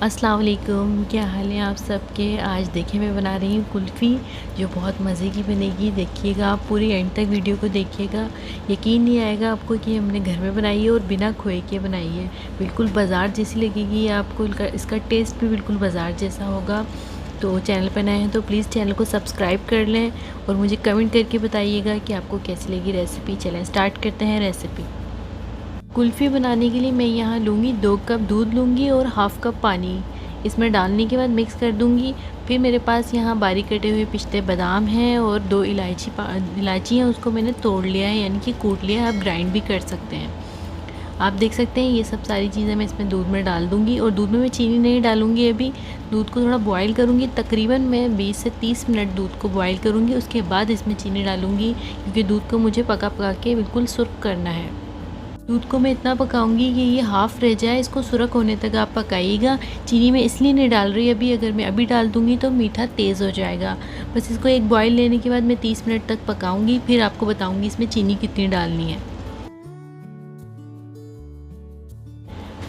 अस्सलाम वालेकुम, क्या हाल है आप सबके। आज देखिए मैं बना रही हूँ कुल्फ़ी, जो बहुत मज़े की बनेगी। देखिएगा आप पूरी एंड तक वीडियो को देखिएगा, यकीन नहीं आएगा आपको कि हमने घर में बनाई है और बिना खोए के बनाई है। बिल्कुल बाज़ार जैसी लगेगी आपको, इसका टेस्ट भी बिल्कुल बाज़ार जैसा होगा। तो चैनल पर नए हैं तो प्लीज़ चैनल को सब्सक्राइब कर लें और मुझे कमेंट करके बताइएगा कि आपको कैसी लगी रेसिपी। चलें स्टार्ट करते हैं रेसिपी। कुल्फ़ी बनाने के लिए मैं यहाँ लूँगी 2 कप दूध लूँगी और हाफ़ कप पानी। इसमें डालने के बाद मिक्स कर दूँगी। फिर मेरे पास यहाँ बारीक कटे हुए पिस्ते बादाम हैं और 2 इलायची हैं, उसको मैंने तोड़ लिया है, यानी कि कूट लिया है। आप ग्राइंड भी कर सकते हैं। आप देख सकते हैं ये सब सारी चीज़ें मैं इसमें दूध में डाल दूँगी और दूध में मैं चीनी नहीं डालूँगी। अभी दूध को थोड़ा बॉयल करूँगी, तकरीबन मैं 20 से 30 मिनट दूध को बॉयल करूँगी। उसके बाद इसमें चीनी डालूँगी, क्योंकि दूध को मुझे पका पका के बिल्कुल सुर्ख करना है। दूध को मैं इतना पकाऊंगी कि ये हाफ़ रह जाए, इसको सुरख होने तक आप पकाइएगा। चीनी मैं इसलिए नहीं डाल रही अभी, अगर मैं अभी डाल दूंगी तो मीठा तेज़ हो जाएगा। बस इसको एक बॉयल लेने के बाद मैं 30 मिनट तक पकाऊंगी, फिर आपको बताऊंगी इसमें चीनी कितनी डालनी है।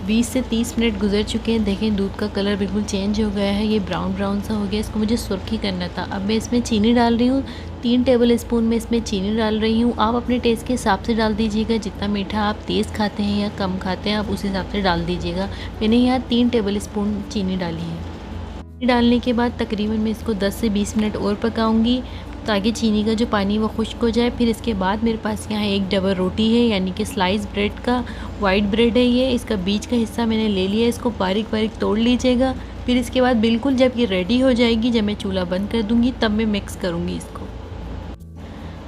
20 से 30 मिनट गुजर चुके हैं। देखें दूध का कलर बिल्कुल चेंज हो गया है, ये ब्राउन ब्राउन सा हो गया। इसको मुझे सुर्खी करना था। अब मैं इसमें चीनी डाल रही हूँ, 3 टेबल स्पून में इसमें चीनी डाल रही हूँ। आप अपने टेस्ट के हिसाब से डाल दीजिएगा, जितना मीठा आप तेज़ खाते हैं या कम खाते हैं आप उस हिसाब से डाल दीजिएगा। मैंने यहाँ 3 टेबल स्पून चीनी डाली है। डालने के बाद तकरीबन मैं इसको 10 से 20 मिनट और पकाऊंगी, ताकि चीनी का जो पानी वो खुश्क हो जाए। फिर इसके बाद मेरे पास यहाँ एक डबल रोटी है, यानी कि स्लाइस ब्रेड का वाइट ब्रेड है ये। इसका बीच का हिस्सा मैंने ले लिया है, इसको बारीक बारीक तोड़ लीजिएगा। फिर इसके बाद बिल्कुल जब ये रेडी हो जाएगी, जब मैं चूल्हा बंद कर दूँगी, तब मैं मिक्स करूँगी इसको।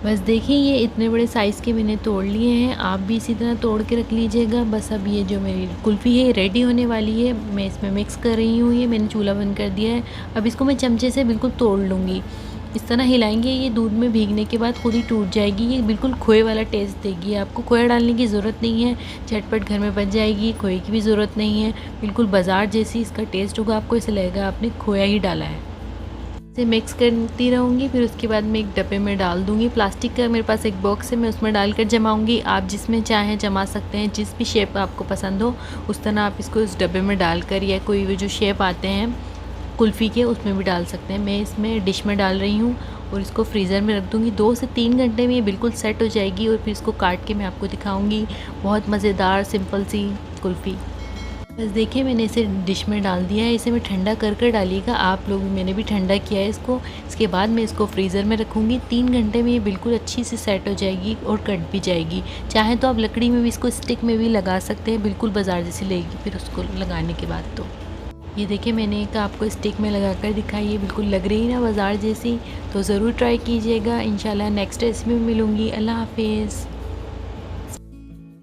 बस देखिए ये इतने बड़े साइज़ के मैंने तोड़ लिए हैं, आप भी इसी तरह तोड़ के रख लीजिएगा। बस अब ये जो मेरी कुल्फ़ी है रेडी होने वाली है, मैं इसमें मिक्स कर रही हूँ। ये मैंने चूल्हा बंद कर दिया है। अब इसको मैं चमचे से बिल्कुल तोड़ लूँगी। इस तरह हिलाएंगे, ये दूध में भीगने के बाद खुद ही टूट जाएगी। ये बिल्कुल खोए वाला टेस्ट देगी। आपको खोया डालने की ज़रूरत नहीं है, झटपट घर में बन जाएगी, खोए की भी ज़रूरत नहीं है। बिल्कुल बाज़ार जैसी इसका टेस्ट होगा, आपको ऐसा लगेगा आपने खोया ही डाला है। इसे मिक्स करती रहूँगी। फिर उसके बाद मैं एक डब्बे में डाल दूँगी। प्लास्टिक का मेरे पास एक बॉक्स है, मैं उसमें डालकर जमाऊँगी। आप जिसमें चाहें जमा सकते हैं, जिस भी शेप आपको पसंद हो उस तरह आप इसको इस डब्बे में डालकर, या कोई भी जो शेप आते हैं कुल्फ़ी के उसमें भी डाल सकते हैं। मैं इसमें डिश में डाल रही हूँ और इसको फ्रीज़र में रख दूँगी। 2 से 3 घंटे में ये बिल्कुल सेट हो जाएगी और फिर इसको काट के मैं आपको दिखाऊँगी। बहुत मज़ेदार सिंपल सी कुल्फ़ी। बस देखिए मैंने इसे डिश में डाल दिया है। इसे मैं ठंडा कर कर डालिएगा आप लोग, मैंने भी ठंडा किया है इसको। इसके बाद मैं इसको फ्रीज़र में रखूँगी। 3 घंटे में ये बिल्कुल अच्छी से सेट हो जाएगी और कट भी जाएगी। चाहे तो आप लकड़ी में भी, इसको स्टिक में भी लगा सकते हैं, बिल्कुल बाज़ार जैसी लगेगी फिर उसको लगाने के बाद। तो ये देखिए मैंने एक आपको स्टिक में लगा कर दिखाई है, बिल्कुल लग रही ना बाज़ार जैसी। तो ज़रूर ट्राई कीजिएगा। इंशाल्लाह नेक्स्ट रेसिपी में मिलूँगी। अल्लाह हाफिज़।